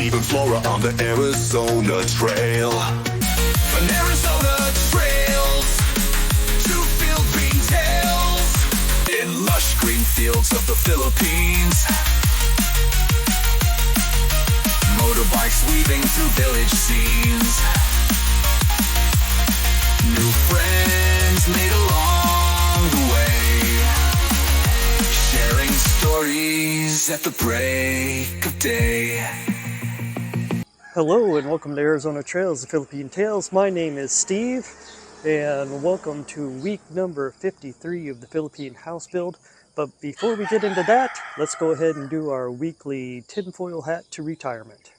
even flora on the Arizona Trail. An Arizona trails to Philippine tales in lush green fields of the Philippines. Motorbikes weaving through village scenes. New friends made along the way, sharing stories at the break of day. Hello and welcome to Arizona Trails, the Philippine Tales. My name is Steve and welcome to week number 53 of the Philippine house build. But before we get into that, let's go ahead and do our weekly tinfoil hat to retirement.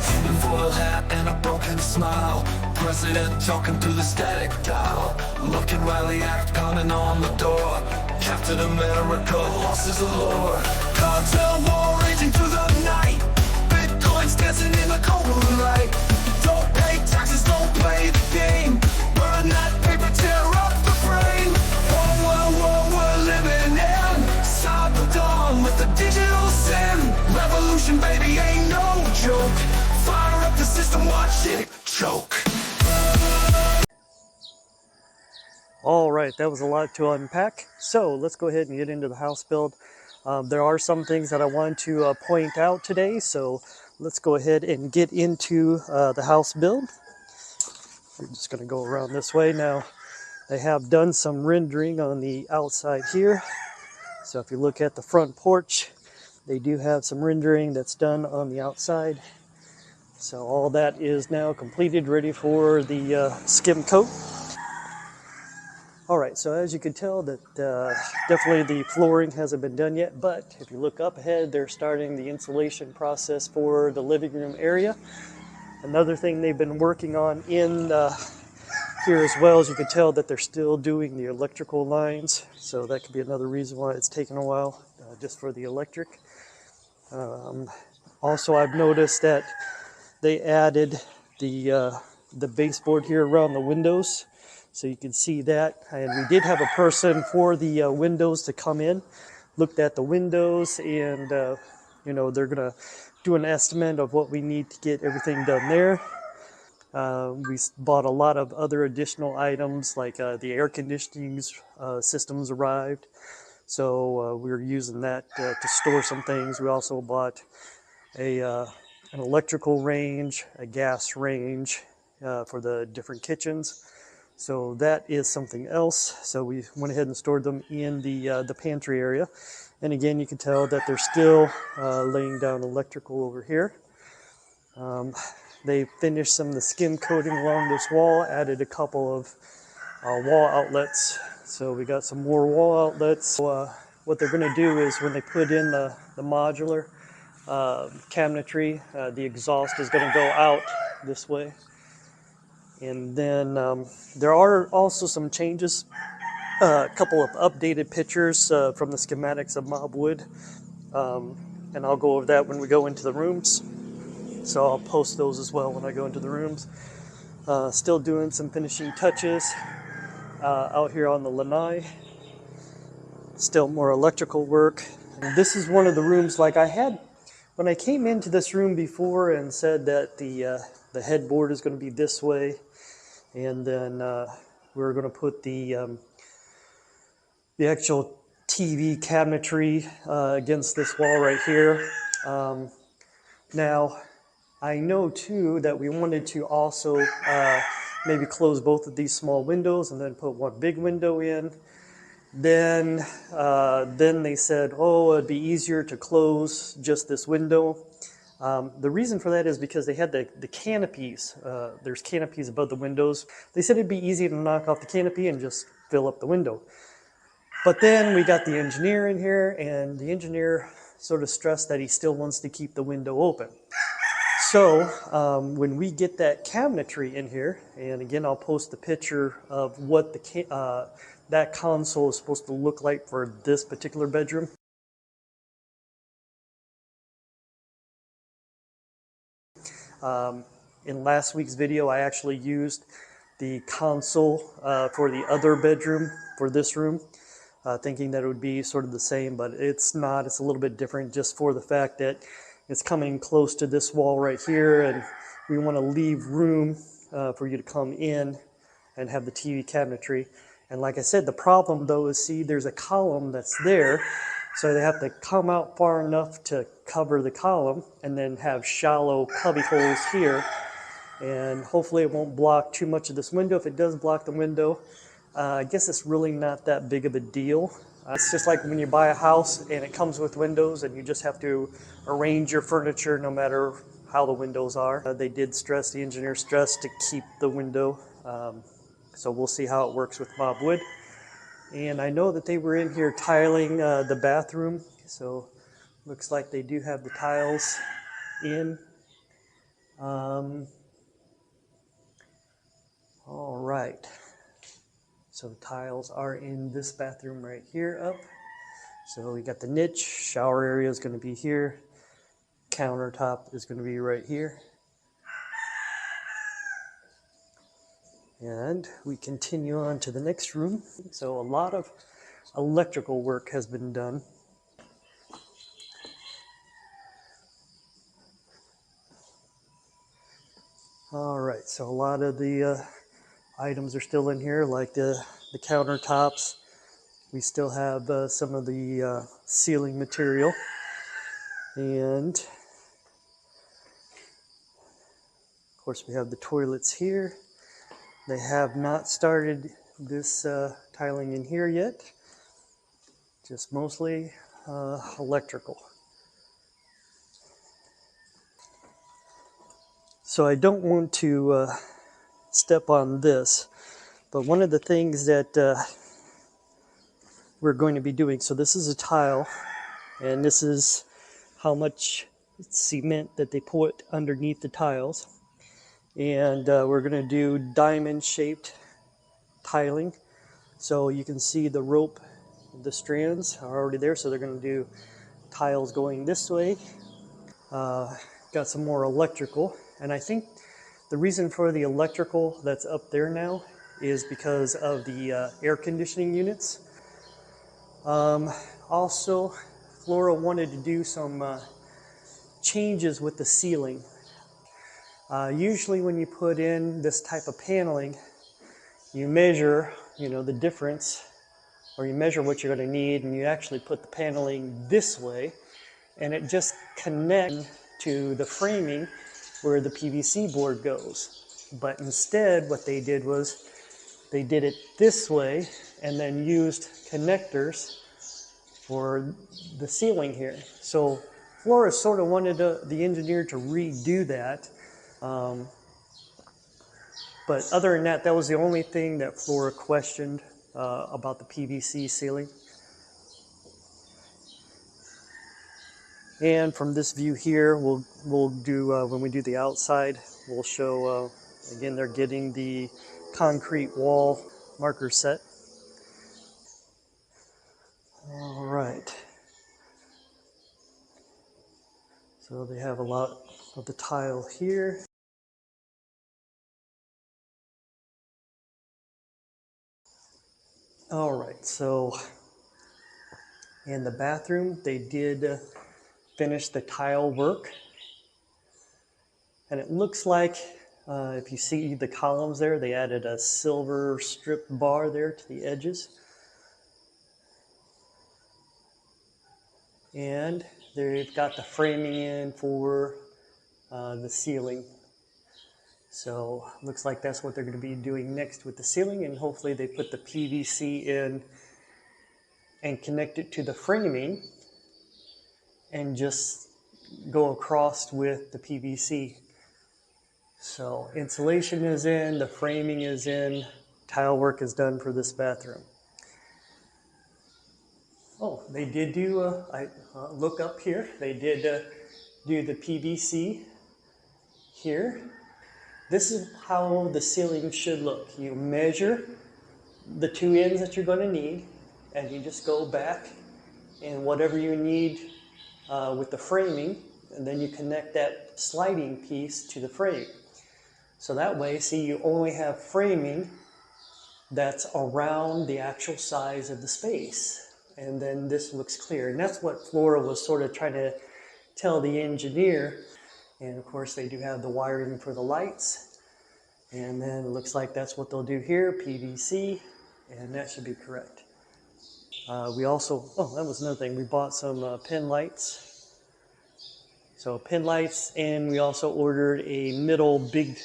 Tinfoil hat and a broken smile. President talking to the static dial. Looking while the act pounding on the door. Captain America lost his allure. Cartel war raging through the night. Bitcoin's dancing in the cold moonlight. Don't pay taxes, don't play the game. Burn that paper, tear up the frame. World we're living in. Cyber dawn with the digital sin. Revolution, baby, ain't no joke. Fire up the system, watch it choke. Alright, that was a lot to unpack. So let's go ahead and get into the house build. There are some things that I want to point out today, so let's go ahead and get into the house build. I'm just going to go around this way. Now, they have done some rendering on the outside here. So if you look at the front porch, they do have some rendering that's done on the outside. So all that is now completed, ready for the skim coat. Alright, so as you can tell that definitely the flooring hasn't been done yet, but if you look up ahead, they're starting the insulation process for the living room area. Another thing they've been working on in here as well, as you can tell that they're still doing the electrical lines, so that could be another reason why it's taken a while, just for the electric. Also, I've noticed that they added the baseboard here around the windows, so you can see that. And we did have a person for the windows to come in, looked at the windows, and you know, they're gonna do an estimate of what we need to get everything done there. We bought a lot of other additional items, like the air conditioning systems arrived, so we were using that to store some things. We also bought an electrical range, a gas range for the different kitchens. So that is something else. So we went ahead and stored them in the pantry area. And again, you can tell that they're still laying down electrical over here. They finished some of the skim coating along this wall, added a couple of wall outlets. So we got some more wall outlets. So, what they're going to do is when they put in the modular cabinetry, the exhaust is going to go out this way. And then there are also some changes, a couple of updated pictures from the schematics of Mobwood, and I'll go over that when we go into the rooms. So I'll post those as well when I go into the rooms. Still doing some finishing touches out here on the lanai. Still more electrical work. And this is one of the rooms, like I had when I came into this room before and said that the headboard is going to be this way. And then we're going to put the actual TV cabinetry against this wall right here. Now, I know too that we wanted to also maybe close both of these small windows and then put one big window in. Then they said, oh, it'd be easier to close just this window. The reason for that is because they had the canopies. There's canopies above the windows. They said it'd be easy to knock off the canopy and just fill up the window. But then we got the engineer in here, and the engineer sort of stressed that he still wants to keep the window open. So when we get that cabinetry in here, and again, I'll post the picture of what that console is supposed to look like for this particular bedroom. In last week's video, I actually used the console for the other bedroom for this room. thinking that it would be sort of the same, but it's not. It's a little bit different just for the fact that it's coming close to this wall right here, and we want to leave room for you to come in and have the TV cabinetry. And like I said, the problem though is, see, there's a column that's there, so they have to come out far enough to cover the column and then have shallow cubby holes here. And hopefully it won't block too much of this window. If it does block the window, I guess it's really not that big of a deal. It's just like when you buy a house and it comes with windows and you just have to arrange your furniture no matter how the windows are. They did stress, the engineer stressed to keep the window. So we'll see how it works with mob wood. And I know that they were in here tiling the bathroom. So looks like they do have the tiles in. All right. So the tiles are in this bathroom right here up. So we got the niche, shower area is going to be here. Countertop is going to be right here. And we continue on to the next room. So a lot of electrical work has been done. All right, so a lot of the items are still in here, like the countertops. We still have some of the ceiling material. And of course we have the toilets here. They have not started this tiling in here yet, just mostly electrical. So I don't want to step on this, but one of the things that we're going to be doing, so this is a tile, and this is how much cement that they put underneath the tiles. And we're going to do diamond shaped tiling. So you can see the rope, the strands are already there, so they're going to do tiles going this way. Got some more electrical, and I think the reason for the electrical that's up there now is because of the air conditioning units. Also, Flora wanted to do some changes with the ceiling. Usually when you put in this type of paneling, you measure, the difference, or you measure what you're going to need, and you actually put the paneling this way, and it just connects to the framing where the PVC board goes. But instead, what they did was they did it this way and then used connectors for the ceiling here. So Flora sort of wanted the engineer to redo that. But other than that, that was the only thing that Flora questioned about the PVC ceiling. And from this view here, we'll do, when we do the outside, we'll show, again, they're getting the concrete wall marker set. All right. So they have a lot of the tile here. All right, so in the bathroom, they did finish the tile work. And it looks like, if you see the columns there, they added a silver strip bar there to the edges. And they've got the framing in for the ceiling. So looks like that's what they're going to be doing next with the ceiling, and hopefully they put the PVC in and connect it to the framing and just go across with the PVC. So insulation is in, the framing is in, tile work is done for this bathroom. Oh, they did do, look up here, they did do the PVC here. This is how the ceiling should look. You measure the two ends that you're going to need, and you just go back and whatever you need with the framing, and then you connect that sliding piece to the frame. So that way, see, you only have framing that's around the actual size of the space. And then this looks clear. And that's what Flora was sort of trying to tell the engineer. And of course they do have the wiring for the lights. And then it looks like that's what they'll do here, PVC, and that should be correct. We also, oh, that was another thing. We bought some pin lights. So pin lights, and we also ordered a middle big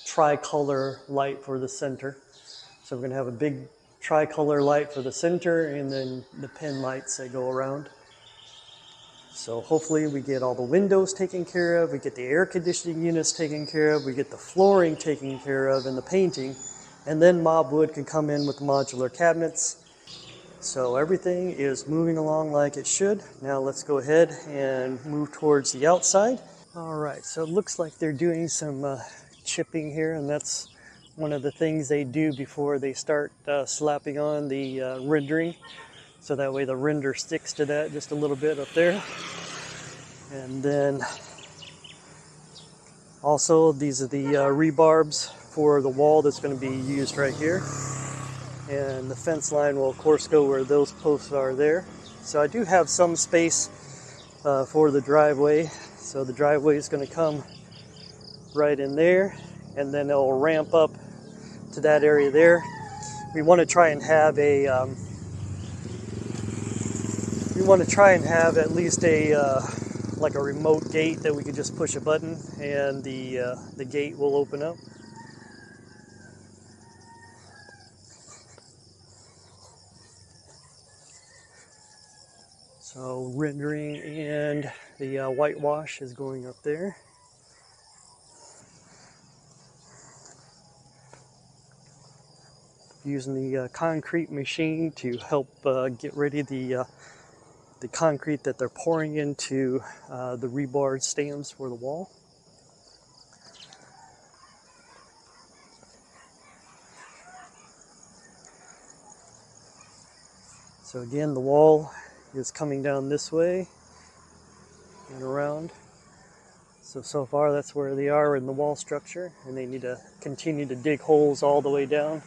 tricolor light for the center. So we're going to have a big tricolor light for the center and then the pin lights that go around. So hopefully we get all the windows taken care of, we get the air conditioning units taken care of, we get the flooring taken care of and the painting, and then Mobwood can come in with the modular cabinets. So everything is moving along like it should. Now let's go ahead and move towards the outside. All right, so it looks like they're doing some chipping here, and that's one of the things they do before they start slapping on the rendering. So that way the render sticks to that just a little bit up there. And then also these are the rebarbs for the wall that's going to be used right here. And the fence line will of course go where those posts are there. So I do have some space for the driveway. So the driveway is going to come right in there, and then it'll ramp up to that area there. We want to try and have at least a like a remote gate that we could just push a button and the gate will open up. So rendering and the whitewash is going up there. Using the concrete machine to help get ready the concrete that they're pouring into the rebar stands for the wall. So again, the wall is coming down this way and around. So far that's where they are in the wall structure, and they need to continue to dig holes all the way down.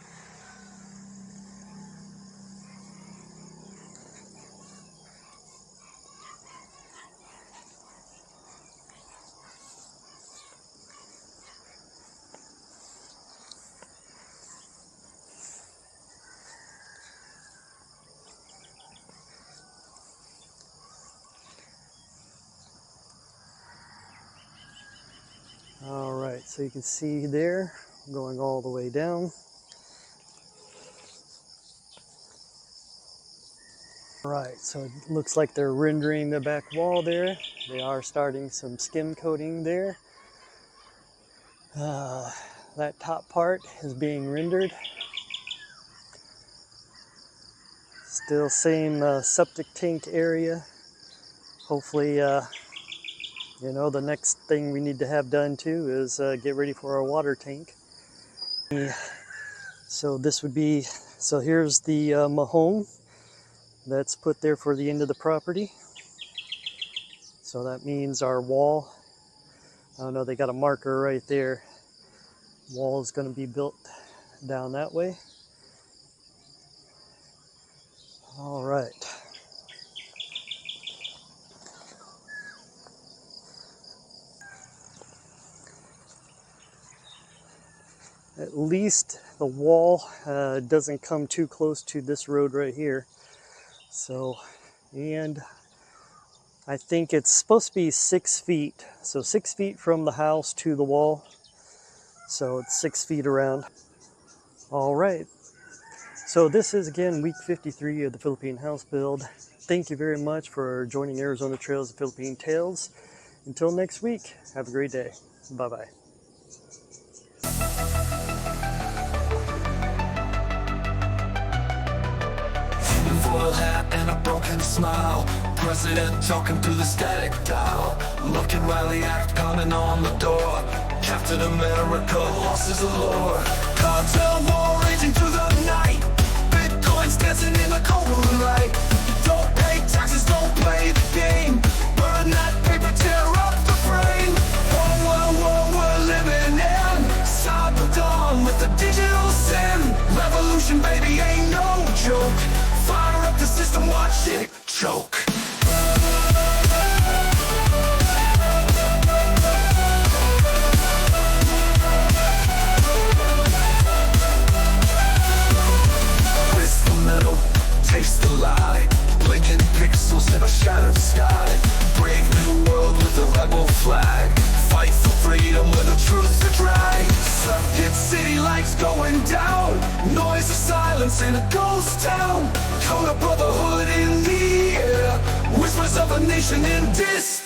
All right, so you can see there, going all the way down. All right, so it looks like they're rendering the back wall there. They are starting some skim coating there. That top part is being rendered. Still same septic tank area. Hopefully, you know, the next thing we need to have done too is get ready for our water tank. So this would be, so here's the mahome that's put there for the end of the property. So that means our wall, I don't know, they got a marker right there. Wall is going to be built down that way. All right. At least the wall doesn't come too close to this road right here. So, and I think it's supposed to be 6 feet. So 6 feet from the house to the wall. So it's 6 feet around. All right. So this is again week 53 of the Philippine house build. Thank you very much for joining Arizona Trails and Philippine Tales. Until next week, have a great day. Bye-bye. Foil hat and a broken smile. President talking through the static dial. Looking wily act pounding on the door. Captain America lost his allure. Cartel war raging through the night. Bitcoin's dancing in the cold moonlight. Don't pay taxes, don't play the game. Burn that paper, tear up the frame. One world war we're living in. Start the dawn with the digital sin. the system, watch it choke. Twist the metal, taste the lie. Blinking pixels in a shattered sky. Brave new world with a rebel flag. Fight for freedom with the truth to drag. Circuit city lights going down. Noise of silence in a ghost town. Code of brotherhood in the air. Whispers of a nation in disarray.